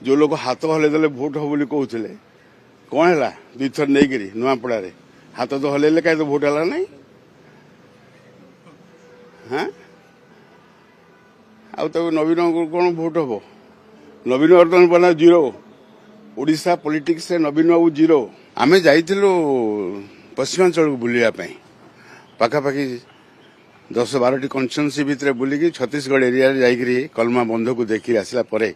जो लोग हाथ हल्ले भोट हो बोली कहते कौन है दुई थर नहीं नुआपड़ा हाथ तो हल्ले कहीं तो भोट है नहीं हाँ आउ तो नवीन कौन भोट हम नवीन बर्तमान बना जीरो ओडिशा पॉलिटिक्स रे नवीन बाबू जीरो आमे जाइथिलु पश्चिमांचल को बुलिया पाखापाखि 10-12 कन्स्टिट्यूएंसी भितर बुलिकी छत्तीसगढ़ एरिया जाइकरी कलमा बंध को देखी आसला परे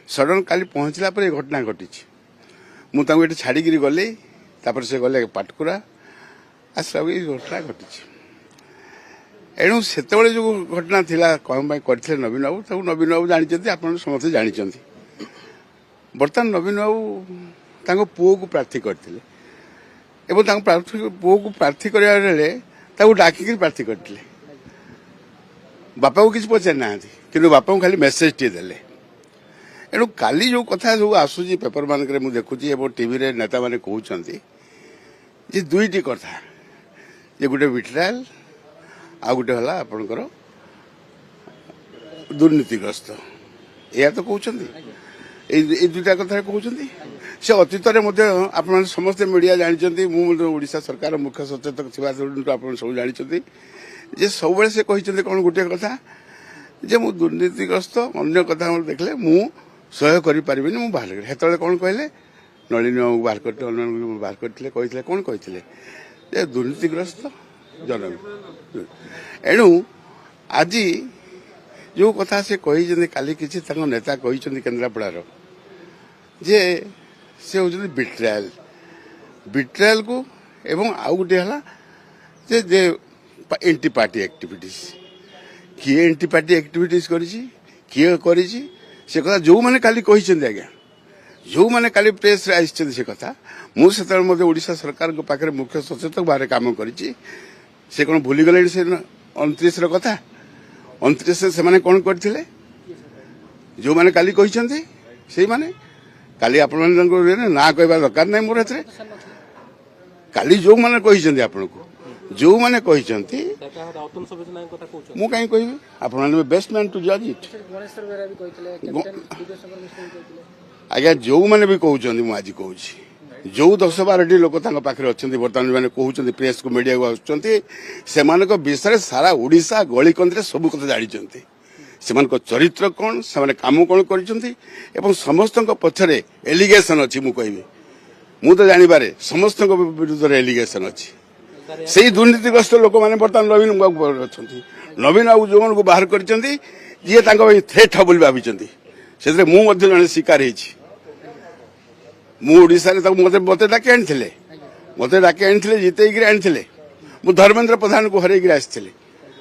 सडन काली पहुंचला पर घटना घटी मुझे छाड़ी गली तापर से गले पाटकुरा आसला घटना घटी एणु से जो घटना थिला कौन करते नवीन बाबू तक नवीन बाबू जानते आप समस्त जानते बर्तमान नवीन बाबू पुओ को प्रार्थी करते पुओ को प्रार्थी कर डाकिक प्रार्थी करते बापा को किसी पचार ना कि बापा को खाली मेसेज टी देले एणु काली जो कथा सब आसूची पेपर मानक मुझे देखुची टीवी रे नेता माने कहउचंती जे दुईटी कथा जे गोटे विट्रायल आ गोटे हला आपनकर दुर्नीतिग्रस्त या तो कहउचंती ए दुईटा कथा कहउचंती से अतीत आप समस्त मीडिया जानते ओडिशा सरकार मुख्य सचेतक थी आप सब जानते जे सब से कहते कौन गोटे कथा जे मु दुर्नीतिग्रस्त अन्य कथा देखले मु सहयोग करें मु बाहर हेतु कौन कहले नलिनी बाबू बाहर करते बाहर करते कहते कौन कहते दुर्नीतिग्रस्त जन एणु आज जो कथा से कही काली किसी नेता कही केन्द्रापड़ार जे से होती बिट्रायल बिट्रायल को एवं आउ गोटे है जे एंटी पार्टी एक्टिविटीज किए एंटी पार्टी एक्टिविटीज किए करी से कथा जो मैंने काली कही आज्ञा जो मैंने काली प्रेस रे आइछन से कथा मुझे ओडिशा सरकार को पाखे मुख्य सचेतक बाहर काम करी से कौन भूली गले से 29 कथा 29 से कौन करते जो मैंने काली कही से माने काली आप ना कहवा दरकार नहीं मोर हाथ काली जो मैंने कही आपन को जो मैंने कही मु कहीं कह आप बेस्ट मैन टू जज इट आज्ञा जो मैंने भी कहते मुझे कहूँ जो 10-12 लोक पाखे अच्छा बर्तमान मैंने कहते प्रेस को मीडिया को आसुँच विषय सारा ओडिशा गलिकंदी सब कथा जानते से चरित्र कौन से कम कौन कर समस्त पछरे एलिगेशन अच्छी मुझे मु तो जानवे समस्त विरुद्ध एलिगेशन अच्छी से दुर्नीतिग्रस्त लोक मैंने बर्तमान नवीन बाबू अच्छा नवीन बाबू जो बाहर कर थ्रेट बोली भाई से जड़े शिकार मुझा मत डाक आनी मत डाक आनी जिते आनी मु धर्मेन्द्र प्रधान को हर आसी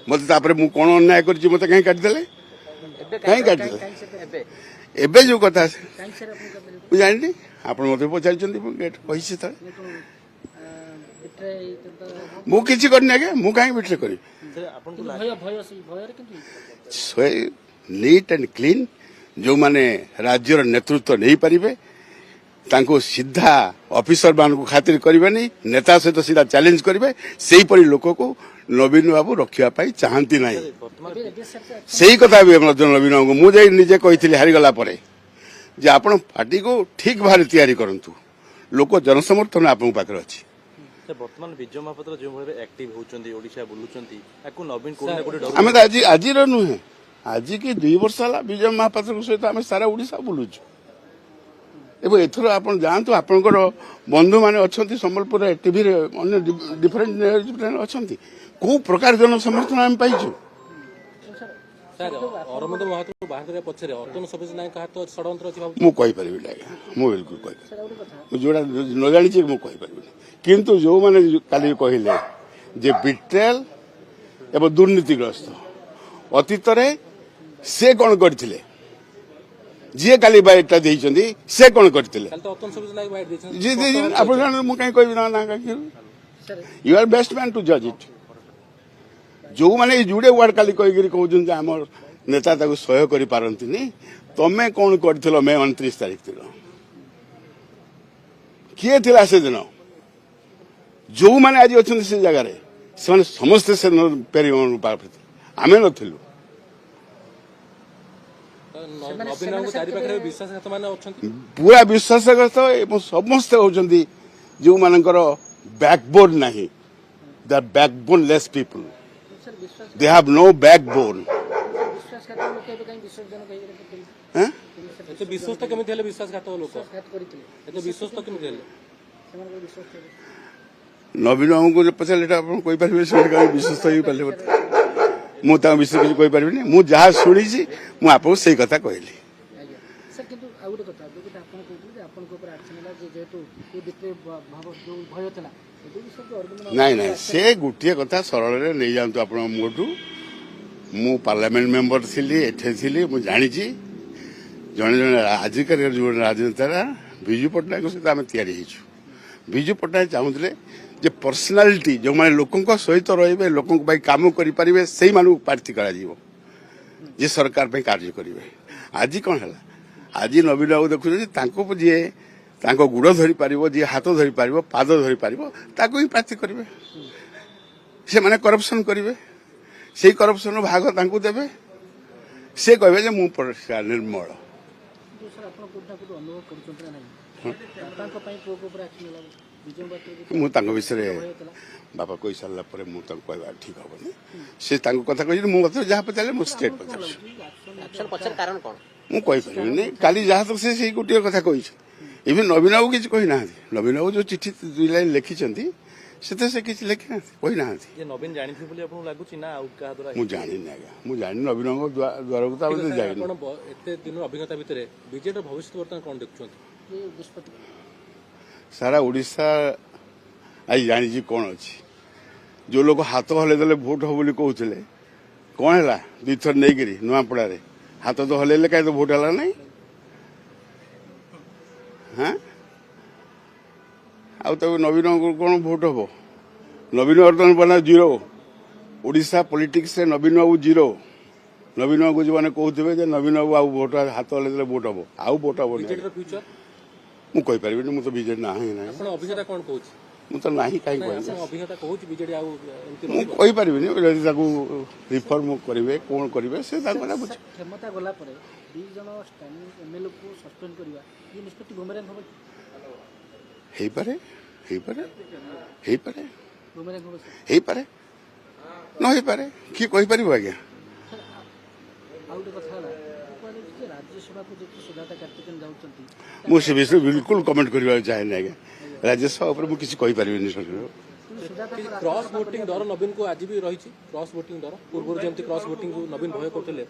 मत मुझे कौन अन्याय कर मत कहीं काटिदे कहीं काटिदे एबे जो कथा मुझे जानी आप मत पचार मुझे करनी आज्ञा मु कहीं बिट्रे करी नीट एंड क्लीन जो माने राज्यर नेतृत्व नहीं पारे तांको सीधा ऑफिसर मान को खातिर करें नेता सहित सीधा चैलेंज करेंगे से लोक को नवीन बाबू रखापी चाहती ना से कथा भी नवीन बाबू मुझे निजे कही हारीगला जे आप पार्टी को ठीक भाव तैयारी करूँ लोक जनसमर्थन आप पाखे अच्छी बर्तमान विजय महापात्र जो भाव एक्टिव होचंदी ओडिशा बुलुचंती याकू नवीन कोन कोडी आमे आज रो नुहे आज की 2 वर्ष हला विजय महापात्र सहित आमे सारा ओडिशा बुलुछु एबो एथरो आपण जानतु आपनकर बंधु माने अछंती संबलपुर टीवी रे अन्य डिफरेंट न्यूज अछंती को प्रकार जन समर्थन हम पाइछु सर अरविंद महातो बाहर करे पछरे अतन सबेज नाय का तो षडयंत्र अछि मु कहि परिबि लागा मु बिल्कुल कहि जोडा न जानि छी मु कहि परिबि किंतु जो माने काली कहिले जे बिट्रेल एवं दुर्नीतिग्रस्त अतीत से कौन करथिले जी काली बाइटा देइछंदी से कौन करथिले कल तो अतन सबेज नाय बाइट देछन जी आपण मु कहीं कहबि ना you are best man to जज इट जो माने जुड़े वर्ड काली कही कहउछन जे हमर नेता ताको सहयोग करि पारंतिनी तमे कौन करथिलो मे 29 तारिख दिन किए थिला से दिन जो माने आज अच्छा से जगार से समस्ते से पेरी आमे नथिलु ନବୀନ ବାବୁଙ୍କ ଚାରି ପାଖରେ ବିଶ୍ୱାସଘାତ ମାନେ ଅଛନ୍ତି। ପୁରା ବିଶ୍ୱାସଘାତ ଏବଂ ସମସ୍ତେ ହଉଛନ୍ତି ଯେଉଁମାନଙ୍କର ବ୍ୟାକବୋନ୍ ନାହିଁ, ଦ ବ୍ୟାକବୋନ୍ ଲେସ୍ ପିପୁଲ, सर विश्वास ଦେ ହାଭ୍ ନୋ ବ୍ୟାକବୋନ୍। विश्वासघात लोक ଏବେ କାହିଁ ବିସର୍ଜନ କହିଲେ ଏତେ ବିଶ୍ୱସ୍ତ କେମିତି ହେଲେ ବିଶ୍ୱାସଘାତ ଲୋକ? विश्वासघात କରିଥିଲେ ଏତେ ବିଶ୍ୱସ୍ତ କେମିତି ହେଲେ? ସେମାନଙ୍କ ବିଶ୍ୱାସ ଥିଲେ ନବୀନ ବାବୁଙ୍କୁ ପଚାରିଲେ ଏଇଟା ଆପଣ କହିପାରିବେ ସେମାନେ କାହିଁ ବିଶ୍ୱସ୍ତ ହେଇପାରିଲେ ମୋତେ? ମୁଁ ତାଙ୍କ ବିଷୟରେ କିଛି କହିପାରିବିନି। ମୁଁ ଯାହା ଶୁଣିଛି ମୁଁ ଆପଣଙ୍କୁ ସେଇ କଥା କହିଲି। ଆଜ୍ଞା ସାର୍ କିନ୍ତୁ ଆଉ ଗୋଟେ କଥା ଯୋଉଟା ଆପଣ କହୁଥିଲେ ଯେ ଆପଣଙ୍କ ଉପରେ ଆକ୍ସନ ହେଲା ଯେ ଯେହେତୁ ଏ ଭିତରେ ଭାବ ଯୋଉ ଭୟ ଥିଲା ଏବେ ବି ସବୁ ଅରବିନ୍ଦ ନାଇଁ ନାଇଁ ସେ ଗୋଟିଏ କଥା ସରଳରେ ନେଇଯାଆନ୍ତୁ ଆପଣଙ୍କ ମୋଠୁ। ମୁଁ ପାର୍ଲାମେଣ୍ଟ ମେମ୍ବର ଥିଲି, ଏଠି ଥିଲି, ମୁଁ ଜାଣିଛି ଜଣେ ଜଣେ ଆଜିକାଲି ଯେଉଁ ରାଜନେତାରା ବିଜୁ ପଟ୍ଟନାୟକଙ୍କ ସହିତ ଆମେ ତିଆରି ହେଇଛୁ। ବିଜୁ ପଟ୍ଟନାୟକ ଚାହୁଁଥିଲେ ଯେ ପର୍ସନାଲିଟି ଯେଉଁମାନେ ଲୋକଙ୍କ ସହିତ ରହିବେ, ଲୋକଙ୍କ ପାଇଁ କାମ କରିପାରିବେ, ସେଇମାନଙ୍କୁ ପ୍ରାର୍ଥୀ କରାଯିବ ଯେ ସରକାର ପାଇଁ କାର୍ଯ୍ୟ କରିବେ। ଆଜି କ'ଣ ହେଲା, ଆଜି ନବୀନ ବାବୁ ଦେଖୁଛନ୍ତି ତାଙ୍କୁ ଯିଏ ତାଙ୍କ ଗୋଡ଼ ଧରିପାରିବ, ଯିଏ ହାତ ଧରିପାରିବ, ପାଦ ଧରିପାରିବ, ତାକୁ ହିଁ ପ୍ରାର୍ଥୀ କରିବେ। ସେମାନେ କରପସନ କରିବେ, ସେଇ କରପସନର ଭାଗ ତାଙ୍କୁ ଦେବେ। ସେ କହିବେ ଯେ ମୁଁ ପରିଷ୍କାର ନିର୍ମଳ। କିନ୍ତୁ ସାର୍ ଆପଣ କୋଉଠି ନା କୋଉଠି ଅନୁଭବ କରୁଛନ୍ତି ନା ନାହିଁ ବାପାଙ୍କ ପାଇଁ ପୁଅଙ୍କ ଉପରେ ଆକ୍ସନ ହେଲା ବିଜୟ ବାତ୍ରା ମୁଁ ତାଙ୍କ ବିଷୟରେ ବାପା କହିସାରିଲା ପରେ ମୁଁ ତାଙ୍କୁ କହିବା ଠିକ୍ ହବନି। ସେ ତାଙ୍କ କଥା କହିଛନ୍ତି, ମୁଁ ମୋତେ ଯାହା ପଚାରିଲେ ମୁଁ ଷ୍ଟେଟ୍ ପଚାରୁଛି। ଆକ୍ସନ ପଛରେ କାରଣ କ'ଣ ମୁଁ କହିପାରିବିନି। କାଲି ଯାହା ତ ସେ ସେଇ ଗୋଟିଏ କଥା କହିଛି। ଇଭେନ୍ ନବୀନ ବାବୁ କିଛି କହିନାହାନ୍ତି। ନବୀନ ବାବୁ ଯେଉଁ ଚିଠି 2 ଲାଇନ୍ ଲେଖିଛନ୍ତି ସେଥିରେ ସେ କିଛି ଲେଖିନାହାନ୍ତି, କହିନାହାନ୍ତି। ଯେ ନବୀନ ଜାଣିଥିବେ ବୋଲି ଆପଣଙ୍କୁ ଲାଗୁଛି ନା ଆଉ କାହା ଦ୍ୱାରା? ମୁଁ ଜାଣିନି ଆଜ୍ଞା, ମୁଁ ଜାଣିନି ନବୀନ ବାବୁଙ୍କ ଦ୍ୱାରକୁ ତ ଆମେ ଯାଇନି। ଆପଣ ଏତେ ଦିନର ଅଭିଜ୍ଞତା ଭିତରେ ବିଜେଡିର ଭବିଷ୍ୟତ ବର୍ତ୍ତମାନ କ'ଣ ଦେଖୁଛନ୍ତି? ଏ ନିଷ୍ପତ୍ତି ସାରା ଓଡ଼ିଶା ଆଜି ଜାଣିଛି କ'ଣ ଅଛି। ଯେଉଁ ଲୋକ ହାତ ହଲେଇ ଦେଲେ ଭୋଟ ହବ ବୋଲି କହୁଥିଲେ, କ'ଣ ହେଲା? 2 ଥର ନେଇକିରି ନୂଆପଡ଼ାରେ ହାତ ତ ହଲେଇଲେ, କାହିଁ ତ ଭୋଟ ହେଲା ନାହିଁ? ହଁ, ଆଉ ତାକୁ ନବୀନ କ'ଣ ଭୋଟ ହବ? ନବୀନ ବର୍ତ୍ତମାନ ବନା 0। ଓଡ଼ିଶା ପଲିଟିକ୍ସରେ ନବୀନ ବାବୁ 0। ନବୀନ ବାବୁ ଯେଉଁମାନେ କହୁଥିବେ ଯେ ନବୀନ ବାବୁ ଆଉ ଭୋଟ ହାତ ହଲେଇ ଦେଲେ ଭୋଟ ହବ, ଆଉ ଭୋଟ ହବନି। ବିଜେଡିର ଫ୍ୟୁଚର ମୁଁ କହିପାରିବିନି, ମୁଁ ତ ବିଜେଡି ନାହିଁ ନାହିଁ, ଆପଣ ଅଭିଜ୍ଞତା କ'ଣ କହୁଛି? ମୁଁ ତ ନାହିଁ, କାହିଁ କହିବି? ଆପଣ ଅଭିଜ୍ଞତା କହୁଛି ବିଜେଡି ଆଉ ଏମିତି ମୁଁ କହିପାରିବିନି। ଯଦି ତାକୁ ରିଫର୍ମ କରିବେ, କ'ଣ କରିବେ, ସେ ତାଙ୍କ କଥା ବୁଝେ। କ୍ଷମତା ଗଲା ପରେ 2 ଜଣ ଷ୍ଟାଣ୍ଡିଂ ଏମଏଲଏକୁ ସସ୍ପେଣ୍ଡ କରିବା ଏ ନିଷ୍ପତ୍ତି ବୁମେରାଙ୍ଗ ହେବ କି? ହେଇପାରେ, ହେଇପାରେ, ହେଇପାରେ, ବୁମେରାଙ୍ଗ ହେବ ସାର୍ ହେଇପାରେ, ନ ହେଇପାରେ, କିଏ କହିପାରିବ ଆଜ୍ଞା? ଆଉ ଗୋଟେ କଥା ହେଲା କୁହାଯାଉଛି ଯେ ରାଜ୍ୟସଭାକୁ ଯେହେତୁ ସୁଜାତା କାର୍ତ୍ତିକେୟନ ଯାଉଛନ୍ତି ମୁଁ ସେ ବିଷୟରେ ବିଲକୁଲ କମେଣ୍ଟ କରିବାକୁ ଚାହେଁନି ଆଜ୍ଞା। ରାଜ୍ୟସଭା ଉପରେ ମୁଁ କିଛି କହିପାରିବିନି। କିନ୍ତୁ ସୁଜାତାଙ୍କ କ୍ରସ୍ ଭୋଟିଂ ଡର ନବୀନକୁ ଆଜି ବି ରହିଛି। କ୍ରସ୍ ଭୋଟିଂ ଡର ପୂର୍ବରୁ ଯେମିତି କ୍ରସ୍ ଭୋଟିଂକୁ ନବୀନ ଭୟ କରୁଥିଲେ,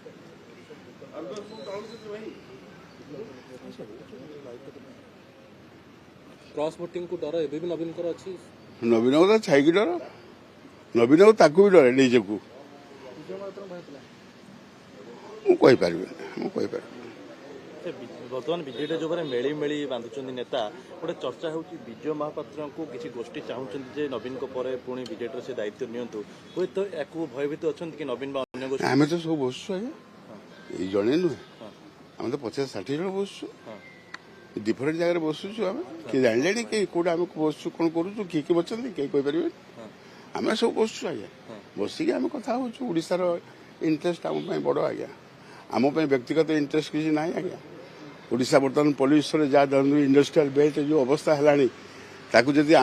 କ୍ରସ୍ ଭୋଟିଂକୁ ଡର ଏବେ ବି ନବୀନଙ୍କର ଅଛି। ନବୀନ ବାବୁ ତ ଛାଇକି ଡର, ନବୀନ ବାବୁ ତାକୁ ବି ଡରେ ନିଜକୁ। ବିଜୟ ମହାପାତ୍ରଙ୍କ ଭୟ ଥିଲା ମୁଁ କହିପାରିବିନି, ମୁଁ କହିପାରିବିନି। ବର୍ତ୍ତମାନ ବିଜେଡି ଯୋଉମାନେ ମେଳି ବାନ୍ଧୁଛନ୍ତି ନେତା, ଗୋଟେ ଚର୍ଚ୍ଚା ହେଉଛି ବିଜୟ ମହାପାତ୍ରଙ୍କୁ କିଛି ଗୋଷ୍ଠୀ ଚାହୁଁଛନ୍ତି ଯେ ନବୀନଙ୍କ ପରେ ପୁଣି ବିଜେଡିର ସେ ଦାୟିତ୍ୱ ନିଅନ୍ତୁ। ହୁଏତ ୟାକୁ ଭୟଭୀତ ଅଛନ୍ତି କି ନବୀନ ବା ଅନ୍ୟ ଗୋଷ୍ଠୀ? ଆମେ ତ ସବୁ ବସୁଛୁ ଆଜ୍ଞା, ଏଇ ଜଣେ ନୁହେଁ, ଆମେ ତ 50-60 ଜଣ ବସୁଛୁ। ଡିଫରେଣ୍ଟ ଜାଗାରେ ବସୁଛୁ ଆମେ। କିଏ ଜାଣିଲେଣି କି କୋଉଟା ଆମେ ବସୁଛୁ, କ'ଣ କରୁଛୁ, କିଏ କିଏ ବସନ୍ତି, କେହି କହିପାରିବେନି। ଆମେ ସବୁ ବସୁଛୁ ଆଜ୍ଞା, ବସିକି ଆମେ କଥା ହଉଛୁ। ଓଡ଼ିଶାର ଇଣ୍ଟରେଷ୍ଟ ଆମ ପାଇଁ ବଡ଼ ଆଜ୍ଞା, ଆମ ପାଇଁ ବ୍ୟକ୍ତିଗତ ଇଣ୍ଟରେଷ୍ଟ କିଛି ନାହିଁ ଆଜ୍ଞା। ଓଡ଼ିଶା ବର୍ତ୍ତମାନ ପଲ୍ୟୁସନରେ ଯାହା ଇଣ୍ଡଷ୍ଟ୍ରିଆଲ ବେଲ୍ଟ ଯେଉଁ ଅବସ୍ଥା ହେଲାଣି, ତାକୁ ଯଦି